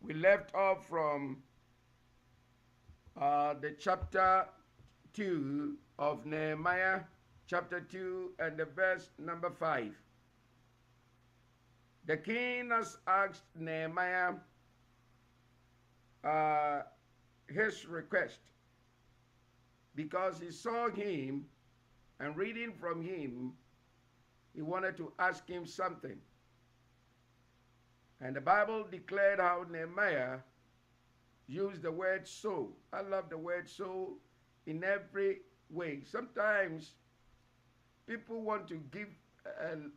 We left off from the chapter 2 of Nehemiah, chapter 2 and the verse number 5. The king has asked Nehemiah his request because he saw him and reading from him, he wanted to ask him something. And the Bible declared how Nehemiah used the word so. I love the word so in every way. Sometimes people want to give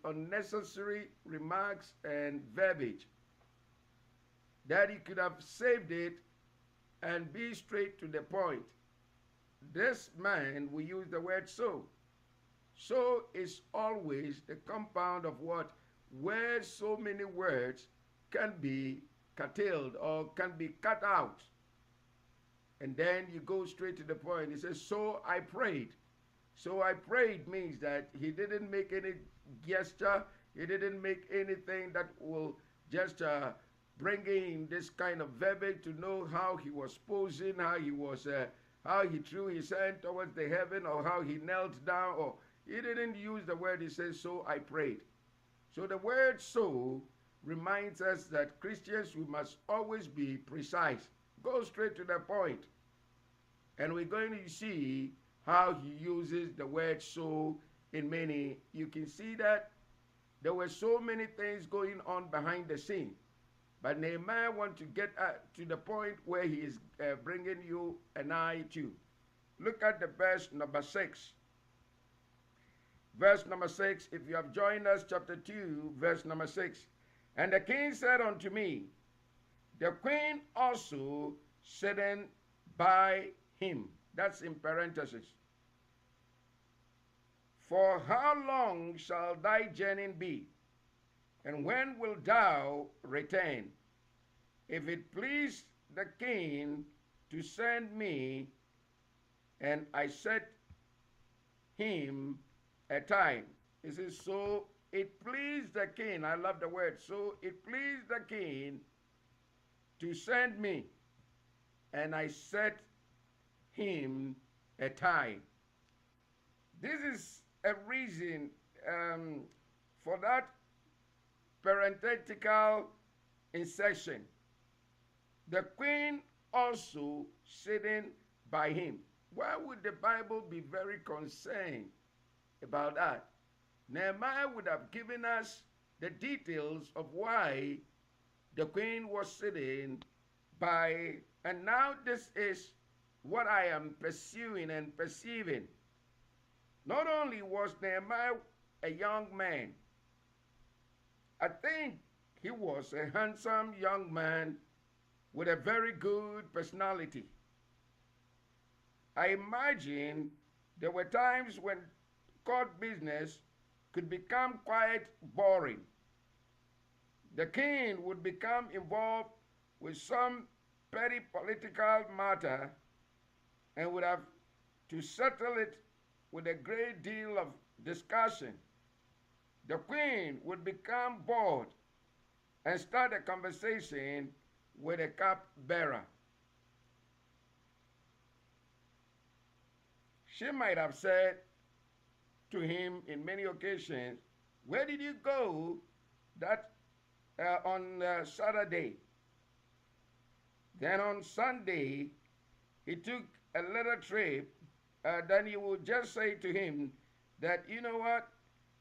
unnecessary remarks and verbiage that he could have saved it and be straight to the point. This man will use the word so. So is always the compound of what? Where so many words can be curtailed or can be cut out. And then you go straight to the point. He says, so I prayed. So I prayed means that he didn't make any gesture. He didn't make anything that will just bring in this kind of verbiage to know how he was posing, how he threw his hand towards the heaven, or how he knelt down, or he didn't use the word. He says, so I prayed. So the word so reminds us that Christians, we must always be precise. Go straight to the point. And we're going to see how he uses the word so in many. You can see that there were so many things going on behind the scene. But Nehemiah wants to get to the point where he is bringing you and I to. Look at the verse number 6. Verse number 6, if you have joined us, chapter 2, verse number 6. And the king said unto me, the queen also sitting by him. That's in parentheses. For how long shall thy journey be? And when wilt thou return? If it please the king to send me, and I set him a time. It says, so it pleased the king. I love the word. So it pleased the king to send me, and I set him a time. This is a reason for that parenthetical insertion. The queen also sitting by him. Why would the Bible be very concerned about that? Nehemiah would have given us the details of why the queen was sitting by, and now this is what I am pursuing and perceiving. Not only was Nehemiah a young man, I think he was a handsome young man with a very good personality. I imagine there were times when court business could become quite boring. The king would become involved with some petty political matter and would have to settle it with a great deal of discussion. The queen would become bored and start a conversation with a cupbearer. She might have said to him in many occasions, where did you go that on Saturday? Then on Sunday, he took a little trip. Then you would just say to him that, you know what,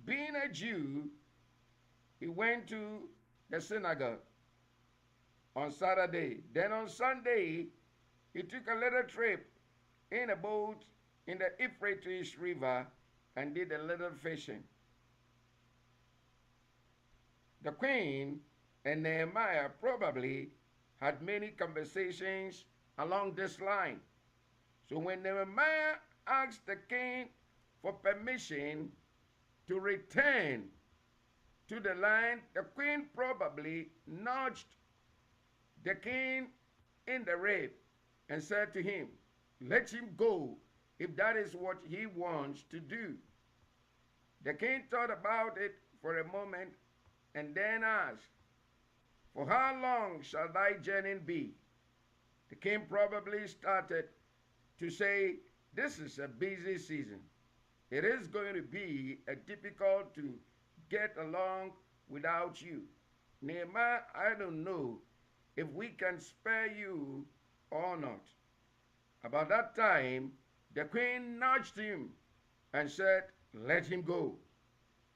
being a Jew, he went to the synagogue on Saturday. Then on Sunday, he took a little trip in a boat in the Euphrates River and did a little fishing. The queen and Nehemiah probably had many conversations along this line. So when Nehemiah asked the king for permission to return to the land, the queen probably nudged the king in the rib and said to him, let him go if that is what he wants to do. The king thought about it for a moment and then asked For how long shall thy journey be? The king probably started to say, this is a busy season. It is going to be difficult to get along without you. Nehemiah, I don't know if we can spare you or not. About that time, the queen nudged him and said, let him go.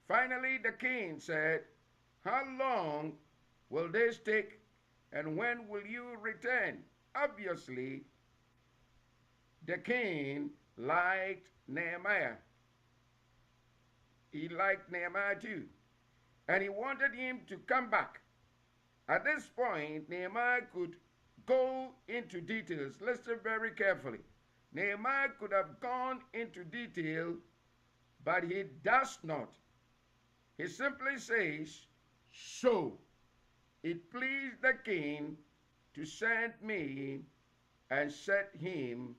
Finally, the king said, how long will this take, and when will you return? Obviously, the king liked Nehemiah. He liked Nehemiah too, and he wanted him to come back. At this point, Nehemiah could go into details. Listen very carefully. Nehemiah could have gone into detail, but he does not. He simply says, so it pleased the king to send me and set him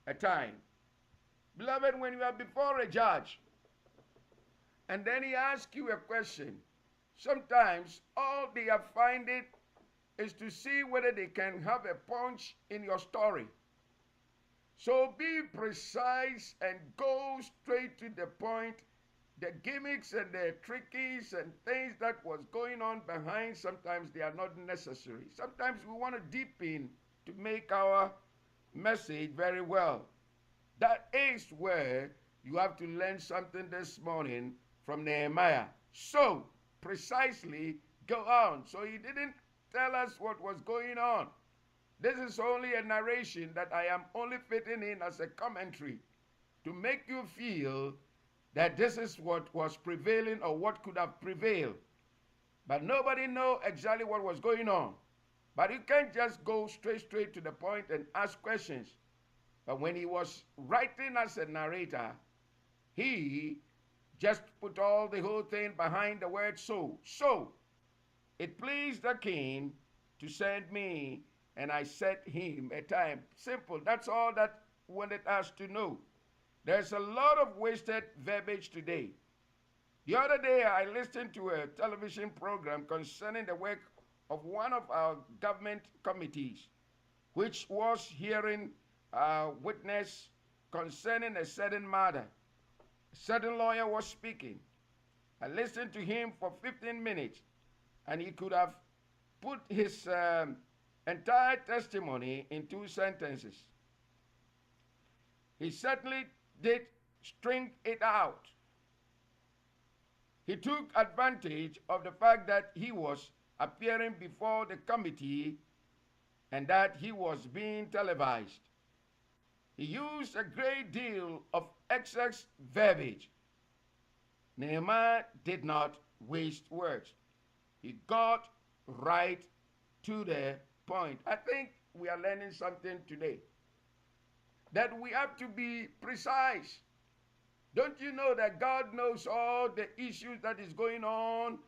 a time. Beloved, when you are before a judge and then he asks you a question, sometimes all they are finding is to see whether they can have a punch in your story. So be precise and go straight to the point. The gimmicks and the trickies and things that was going on behind, sometimes they are not necessary. Sometimes we want to deepen to make our message very well. That is where you have to learn something this morning from Nehemiah. So, precisely, go on. So he didn't tell us what was going on. This is only a narration that I am only fitting in as a commentary to make you feel that this is what was prevailing or what could have prevailed. But nobody knows exactly what was going on. But you can't just go straight to the point and ask questions. But when he was writing as a narrator, he just put all the whole thing behind the word so. So, it pleased the king to send me, and I set him a time. Simple. That's all that wanted us to know. There's a lot of wasted verbiage today. The other day, I listened to a television program concerning the work of one of our government committees, which was hearing witness concerning a certain matter. A certain lawyer was speaking. I listened to him for 15 minutes, and he could have put his entire testimony in 2 sentences. He certainly did string it out. He took advantage of the fact that he was appearing before the committee and that he was being televised. He used a great deal of excess verbiage. Nehemiah did not waste words. He got right to the point. I think we are learning something today, that we have to be precise. Don't you know that God knows all the issues that is going on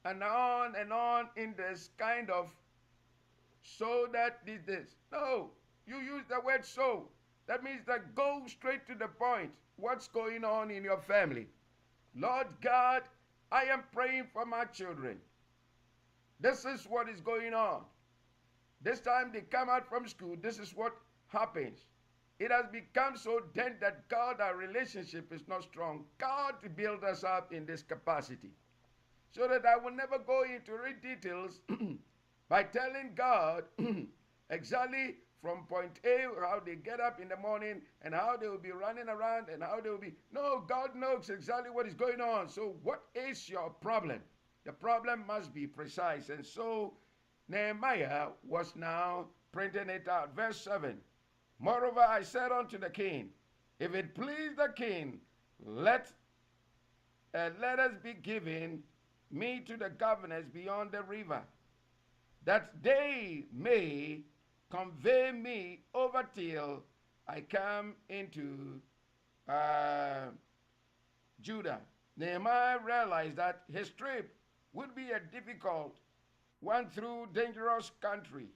and on in this kind of so that this. No, you use the word so. That means that go straight to the point. What's going on in your family? Lord God, I am praying for my children. This is what is going on. This time they come out from school, this is what happens. It has become so then that God, our relationship is not strong. God build us up in this capacity. So that I will never go into details by telling God exactly from point A, how they get up in the morning and how they will be running around and how they will be. No, God knows exactly what is going on. So what is your problem? The problem must be precise. And so Nehemiah was now printing it out. Verse 7. Moreover, I said unto the king, if it please the king, let us be given me to the governors beyond the river, that they may convey me over till I come into Judah. Nehemiah realized that his trip would be a difficult one through dangerous country.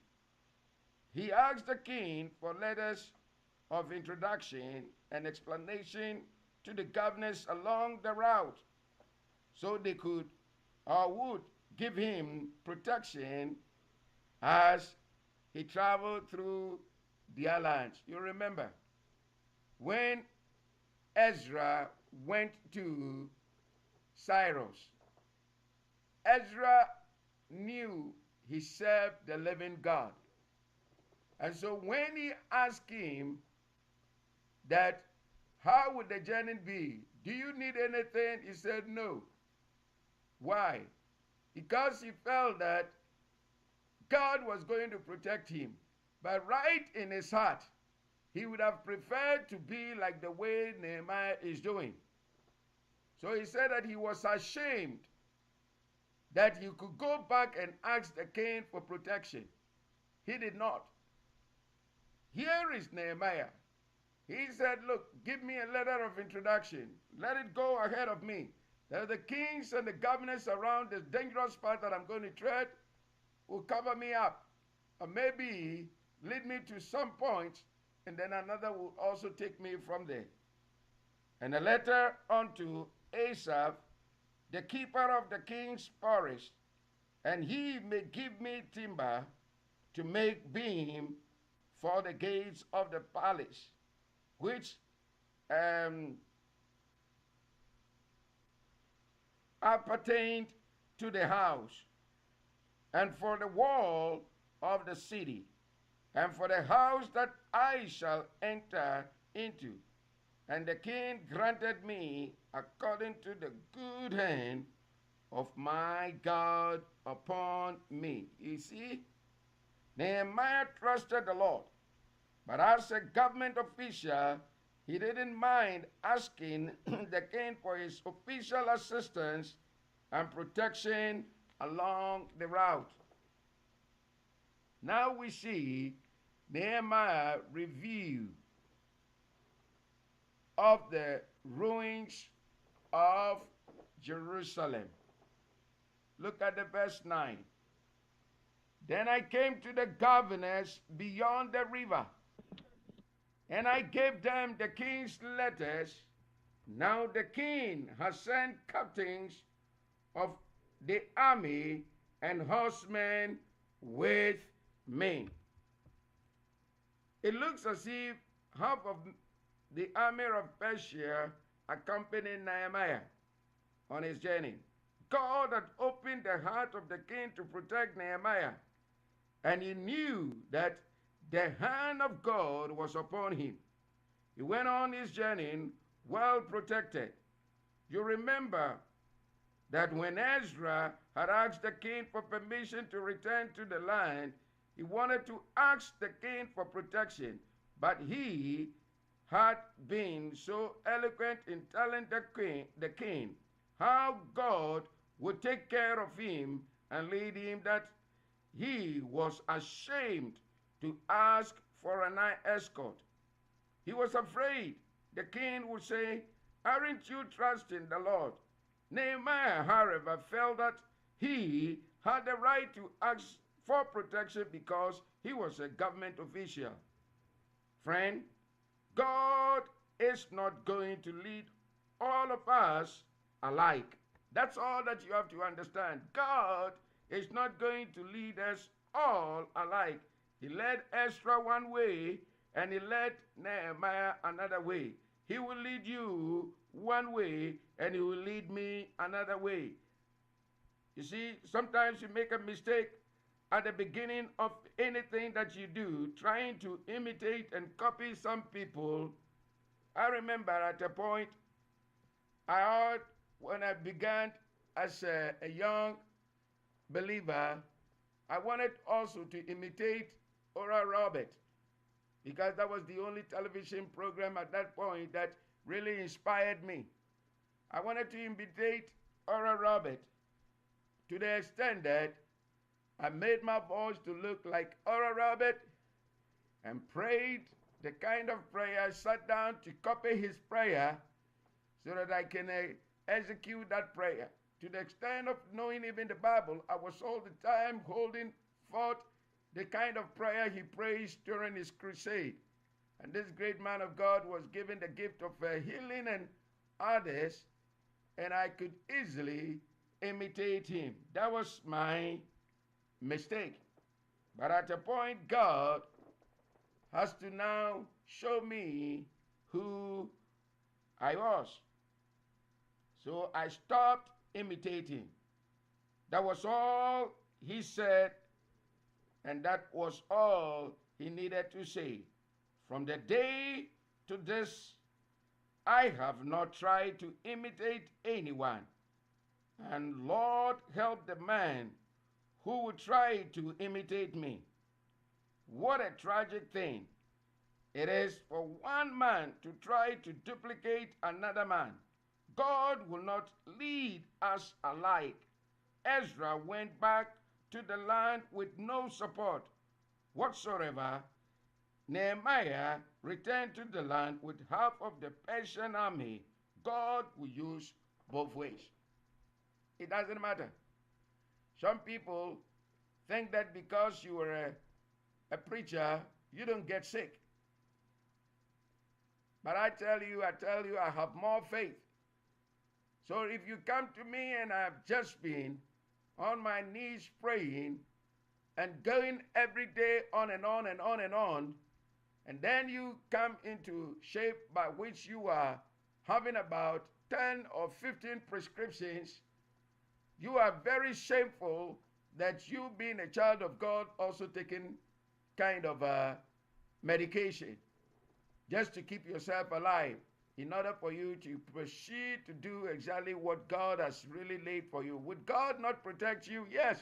He asked the king for letters of introduction and explanation to the governors along the route, so they could or would give him protection as he traveled through their lands. You remember when Ezra went to Cyrus, Ezra knew he served the living God. And so when he asked him that, how would the journey be? Do you need anything? He said no. Why? Because he felt that God was going to protect him. But right in his heart, he would have preferred to be like the way Nehemiah is doing. So he said that he was ashamed that he could go back and ask the king for protection. He did not. Here is Nehemiah. He said, look, give me a letter of introduction. Let it go ahead of me. That the kings and the governors around this dangerous path that I'm going to tread will cover me up. Or maybe lead me to some point, and then another will also take me from there. And a letter unto Asaph, the keeper of the king's forest, and he may give me timber to make beam for the gates of the palace, which appertained to the house, and for the wall of the city, and for the house that I shall enter into. And the king granted me according to the good hand of my God upon me. You see, Nehemiah trusted the Lord. But as a government official, he didn't mind asking the king for his official assistance and protection along the route. Now we see Nehemiah review of the ruins of Jerusalem. Look at the verse 9. Then I came to the governors beyond the river, and I gave them the king's letters. Now the king has sent captains of the army and horsemen with me. It looks as if half of the army of Persia accompanied Nehemiah on his journey. God had opened the heart of the king to protect Nehemiah, and he knew that the hand of God was upon him. He went on his journey well protected. You remember that when Ezra had asked the king for permission to return to the land, he wanted to ask the king for protection, but he had been so eloquent in telling the king how God would take care of him and lead him that he was ashamed to ask for an escort. He was afraid the king would say, aren't you trusting the Lord? Nehemiah, however, felt that he had the right to ask for protection because he was a government official. Friend, God is not going to lead all of us alike. That's all that you have to understand. God is not going to lead us all alike. He led Ezra one way, and he led Nehemiah another way. He will lead you one way, and he will lead me another way. You see, sometimes you make a mistake at the beginning of anything that you do, trying to imitate and copy some people. I remember at a point, I heard when I began as a young believer, I wanted also to imitate Oral Robert, because that was the only television program at that point that really inspired me. I wanted to imitate Oral Robert to the extent that I made my voice to look like Oral Robert and prayed the kind of prayer. I sat down to copy his prayer so that I can execute that prayer. To the extent of knowing even the Bible, I was all the time holding forth the kind of prayer he prays during his crusade. And this great man of God was given the gift of healing and others, and I could easily imitate him. That was my mistake. But at a point, God has to now show me who I was. So I stopped imitating. That was all he said, and that was all he needed to say. From the day to this, I have not tried to imitate anyone. And Lord, help the man who would try to imitate me. What a tragic thing it is for one man to try to duplicate another man. God will not lead us alike. Ezra went back to the land with no support whatsoever. Nehemiah returned to the land with half of the Persian army. God will use both ways. It doesn't matter. Some people think that because you are a preacher, you don't get sick. But I tell you, I have more faith. So if you come to me and I've just been on my knees praying and going every day on and on and on and on, and then you come into shape by which you are having about 10 or 15 prescriptions, you are very shameful that you, being a child of God, also taking kind of medication just to keep yourself alive, in order for you to proceed to do exactly what God has really laid for you. Would God not protect you? Yes.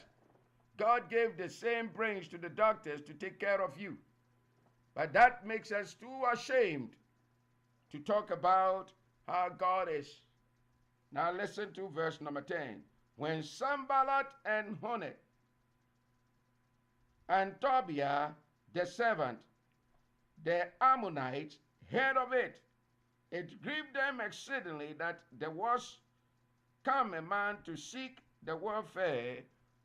God gave the same brains to the doctors to take care of you. But that makes us too ashamed to talk about how God is. Now listen to verse number 10. When Sanballat and Honeth and Tobiah, the servant, the Ammonites, heard of it, it grieved them exceedingly that there was come a man to seek the welfare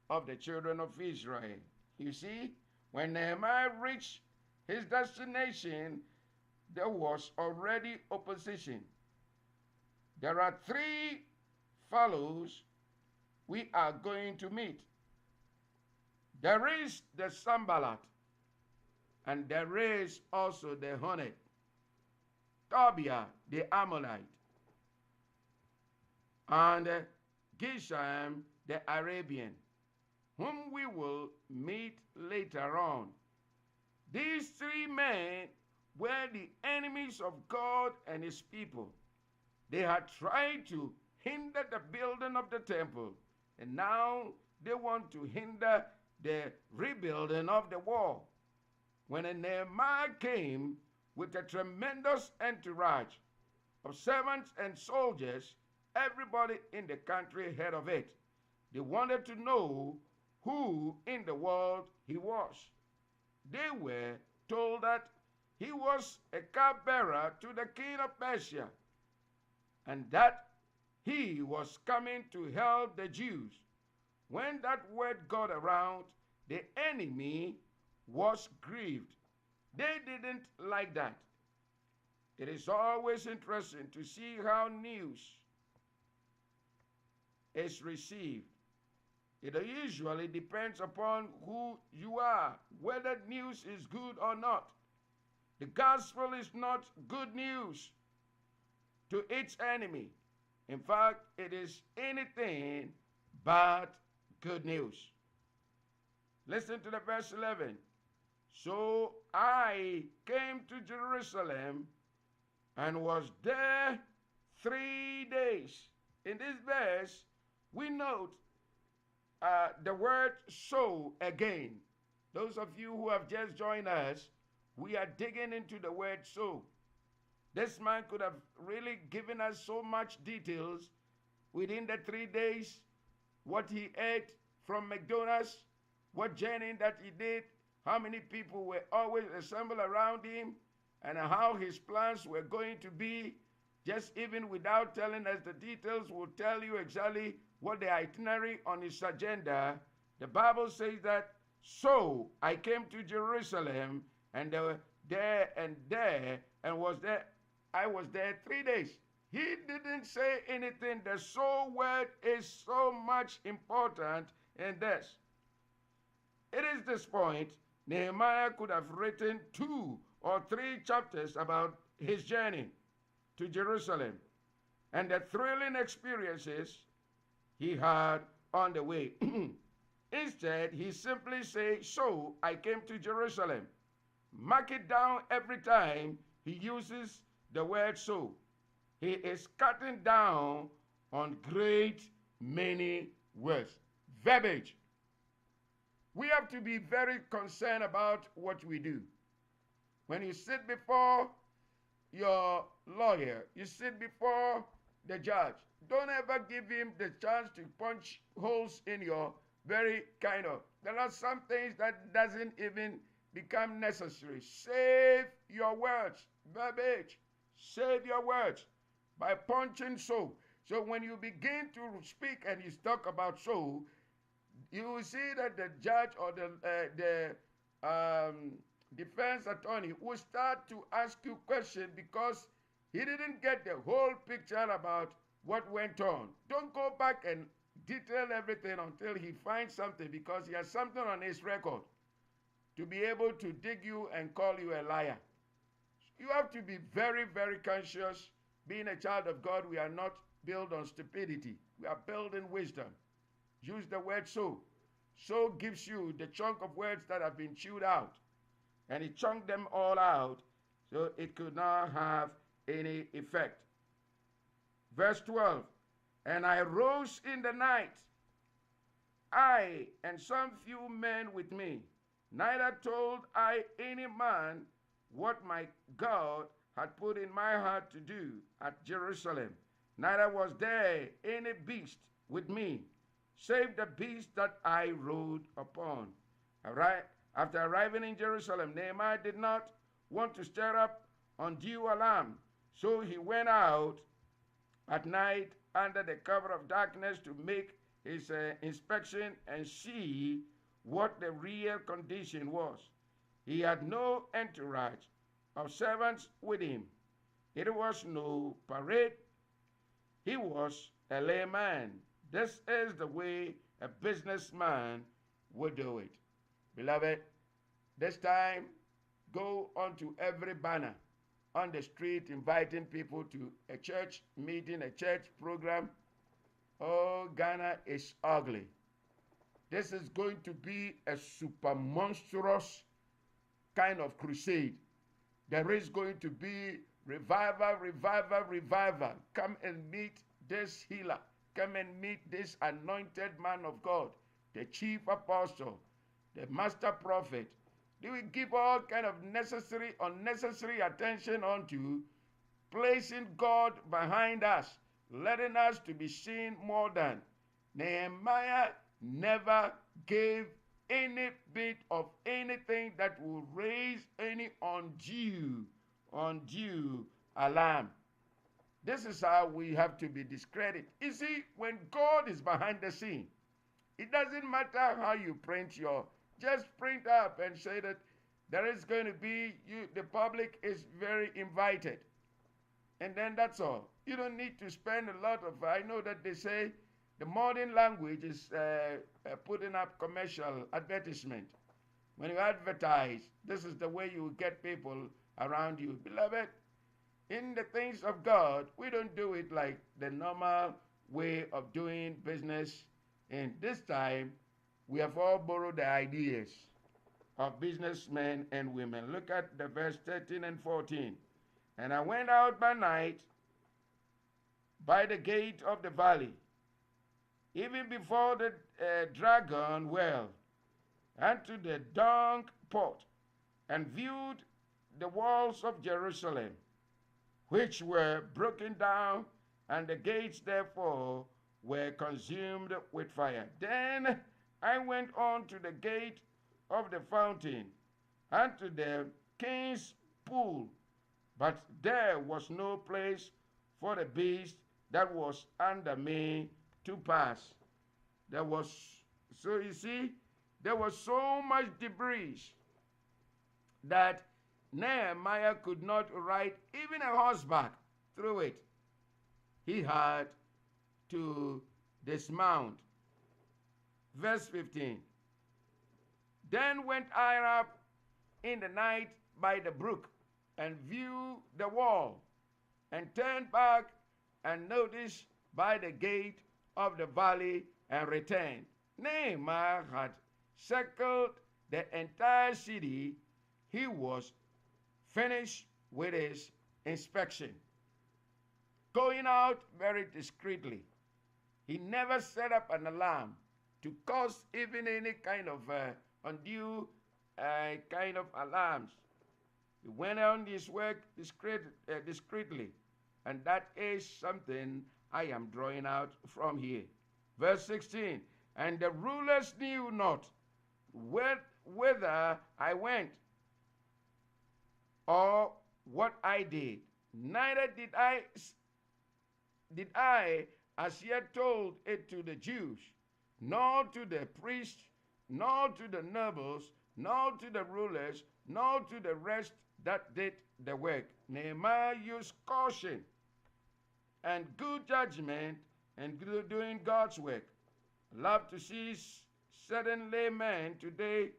of the children of Israel. You see, when Nehemiah reached his destination, there was already opposition. There are three fellows we are going to meet. There is the Sanballat, and there is also the Honeth, Tobiah the Ammonite, and Geshem the Arabian, whom we will meet later on. These three men were the enemies of God and his people. They had tried to hinder the building of the temple, and now they want to hinder the rebuilding of the wall. When Nehemiah came with a tremendous entourage of servants and soldiers, everybody in the country heard of it. They wanted to know who in the world he was. They were told that he was a cupbearer to the king of Persia, and that he was coming to help the Jews. When that word got around, the enemy was grieved. They didn't like that. It is always interesting to see how news is received. It usually depends upon who you are, whether news is good or not. The gospel is not good news to its enemy. In fact, it is anything but good news. Listen to the verse 11. So I came to Jerusalem and was there 3 days. In this verse, we note the word so again. Those of you who have just joined us, we are digging into the word so. This man could have really given us so much details within the 3 days, what he ate from McDonald's, what journey that he did, how many people were always assembled around him, and how his plans were going to be. Just even without telling us the details, will tell you exactly what the itinerary on his agenda. The Bible says that, so I came to Jerusalem, and they were there and was there. I was there 3 days. He didn't say anything. The so word is so much important in this. It is this point Nehemiah could have written 2 or 3 chapters about his journey to Jerusalem and the thrilling experiences he had on the way. Instead, he simply says, "So I came to Jerusalem." Mark it down every time he uses the word "so." He is cutting down on great many words. Verbiage. We have to be very concerned about what we do. When you sit before your lawyer, you sit before the judge, don't ever give him the chance to punch holes in your very kind of. There are some things that doesn't even become necessary. Save your words. Verbiage. Save your words by punching "so." So when you begin to speak and you talk about "so," you will see that the judge or the defense attorney will start to ask you questions because he didn't get the whole picture about what went on. Don't go back and detail everything until he finds something, because he has something on his record to be able to dig you and call you a liar. You have to be very, very conscious. Being a child of God, we are not built on stupidity. We are built in wisdom. Use the word "so." "So" gives you the chunk of words that have been chewed out. And he chunked them all out, so it could not have any effect. Verse 12, "And I rose in the night, I and some few men with me. Neither told I any man what my God had put in my heart to do at Jerusalem. Neither was there any beast with me, save the beast that I rode upon." All right. After arriving in Jerusalem, Nehemiah did not want to stir up undue alarm, so he went out at night under the cover of darkness to make his inspection and see what the real condition was. He had no entourage of servants with him. It was no parade. He was a layman. This is the way a businessman would do it. Beloved, this time, go onto every banner on the street inviting people to a church meeting, a church program. Oh, Ghana is ugly. This is going to be a super monstrous kind of crusade. There is going to be revival, revival, revival. Come and meet this healer. Come and meet this anointed man of God, the chief apostle, the master prophet. They will give all kind of necessary, unnecessary attention onto placing God behind us, letting us to be seen more than. Nehemiah never gave any bit of anything that will raise any undue alarm. This is how we have to be discredited. You see, when God is behind the scene, it doesn't matter how you print your, just print up and say that there is going to be, the public is very invited. And then that's all. You don't need to spend a lot of, I know that they say the modern language is putting up commercial advertisement. When you advertise, this is the way you get people around you. Beloved, in the things of God, we don't do it like the normal way of doing business. And this time, we have all borrowed the ideas of businessmen and women. Look at the verse 13 and 14. "And I went out by night by the gate of the valley, even before the dragon well, and to the dung pot, and viewed the walls of Jerusalem, which were broken down, and the gates therefore were consumed with fire. Then I went on to the gate of the fountain, and to the king's pool, but there was no place for the beast that was under me to pass." There was, so you see, there was so much debris that Nehemiah could not ride even a horseback through it. He had to dismount. Verse 15. Then went I up in the night by the brook, and viewed the wall, and turned back and noticed by the gate of the valley, and returned. Nehemiah had circled the entire city. He was finished with his inspection, going out very discreetly. He never set up an alarm to cause even any kind of undue kind of alarms. He went on his work discreetly, and that is something I am drawing out from here. Verse 16, and the rulers knew not whither I went or what I did, neither did I as yet told it to the Jews, nor to the priests, nor to the nobles, nor to the rulers, nor to the rest that did the work. Nehemiah used caution and good judgment and doing God's work. I love to see certain laymen today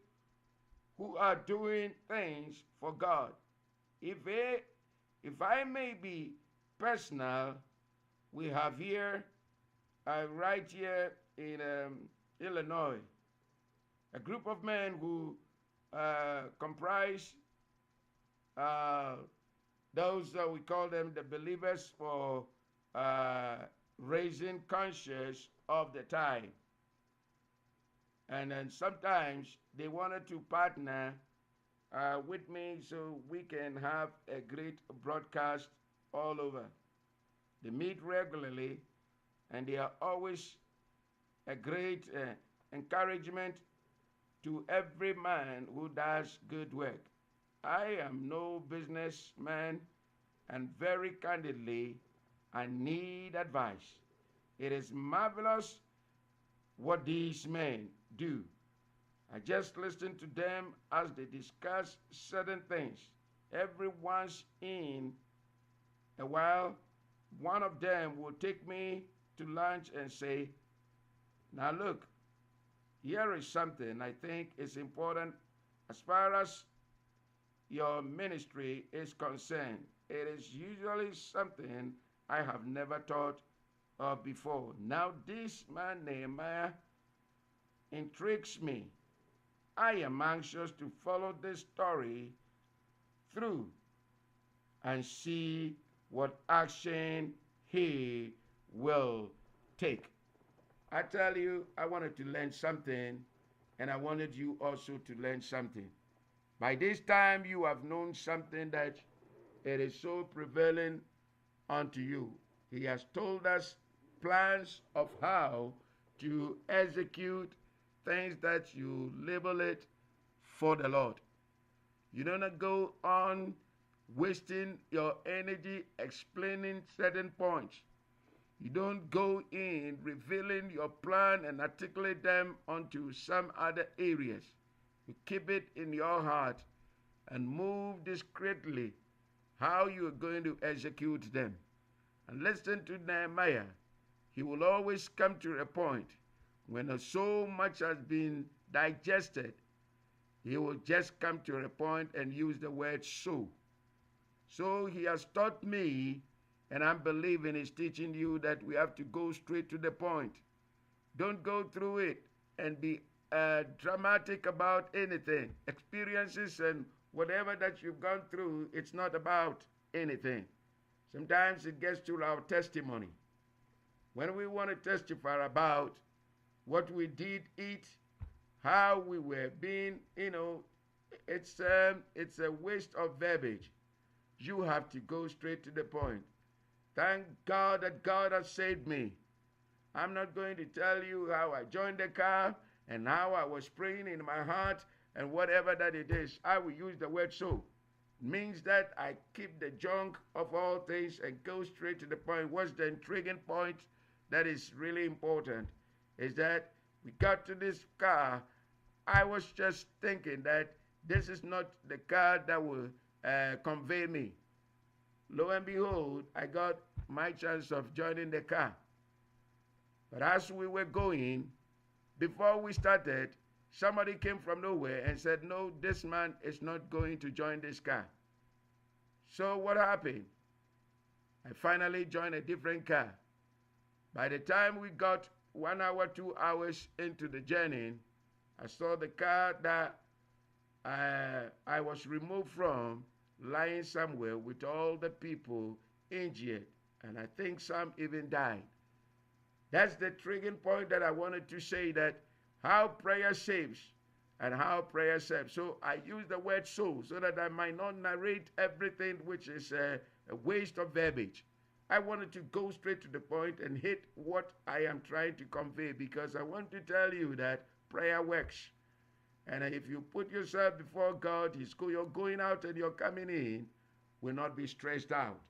who are doing things for God. If I may be personal, we have here, right here in Illinois, a group of men who comprise those we call them the believers for raising conscience of the time. And then sometimes they wanted to partner with me so we can have a great broadcast all over. They meet regularly, and they are always a great encouragement to every man who does good work. I am no businessman, and very candidly, I need advice. It is marvelous what these men do. I just listen to them as they discuss certain things. Every once in a while, one of them will take me to lunch and say, now look, here is something I think is important as far as your ministry is concerned. It is usually something I have never thought of before. Now this man Nehemiah intrigues me. I am anxious to follow this story through and see what action he will take. I tell you, I wanted to learn something, and I wanted you also to learn something. By this time, you have known something that it is so prevalent unto you. He has told us plans of how to execute things that you label it for the Lord. You do not go on wasting your energy explaining certain points. You don't go in revealing your plan and articulate them onto some other areas. You keep it in your heart and move discreetly how you are going to execute them. And listen to Nehemiah. He will always come to a point when so much has been digested, he will just come to a point and use the word so. So he has taught me, and I'm believing he's teaching you, that we have to go straight to the point. Don't go through it and be dramatic about anything. Experiences and whatever that you've gone through, it's not about anything. Sometimes it gets to our testimony. When we want to testify about what we did eat, how we were being, it's a waste of verbiage. You have to go straight to the point. Thank God that God has saved me. I'm not going to tell you how I joined the car and how I was praying in my heart and whatever that it is. I will use the word so. It means that I keep the junk of all things and go straight to the point. What's the intriguing point that is really important is that we got to this car. I was just thinking that this is not the car that will convey me. Lo and behold, I got my chance of joining the car. But as we were going, before we started, somebody came from nowhere and said, no, this man is not going to join this car. So what happened? I finally joined a different car. By the time we got 1 hour, 2 hours into the journey, I saw the car that I was removed from lying somewhere with all the people injured, and I think some even died. That's the triggering point that I wanted to say, that how prayer saves and how prayer serves. So I use the word so that I might not narrate everything which is a waste of verbiage. I wanted to go straight to the point and hit what I am trying to convey, because I want to tell you that prayer works. And if you put yourself before God, you're going out and you're coming in, will not be stressed out.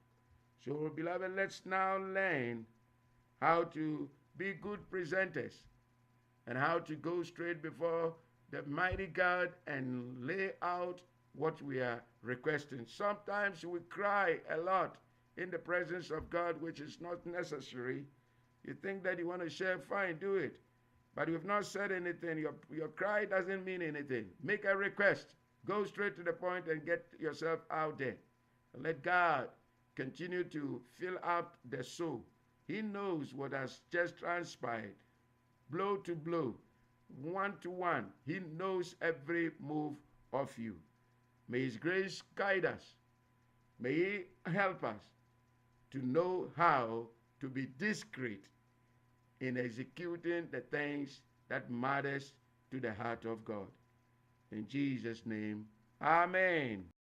So, beloved, let's now learn how to be good presenters and how to go straight before the mighty God and lay out what we are requesting. Sometimes we cry a lot in the presence of God, which is not necessary. You think that you want to share, fine, do it. But you've not said anything. Your cry doesn't mean anything. Make a request. Go straight to the point and get yourself out there. And let God continue to fill up the soul. He knows what has just transpired. Blow to blow, one to one. He knows every move of you. May His grace guide us. May He help us to know how to be discreet in executing the things that matters to the heart of God. In Jesus' name, amen.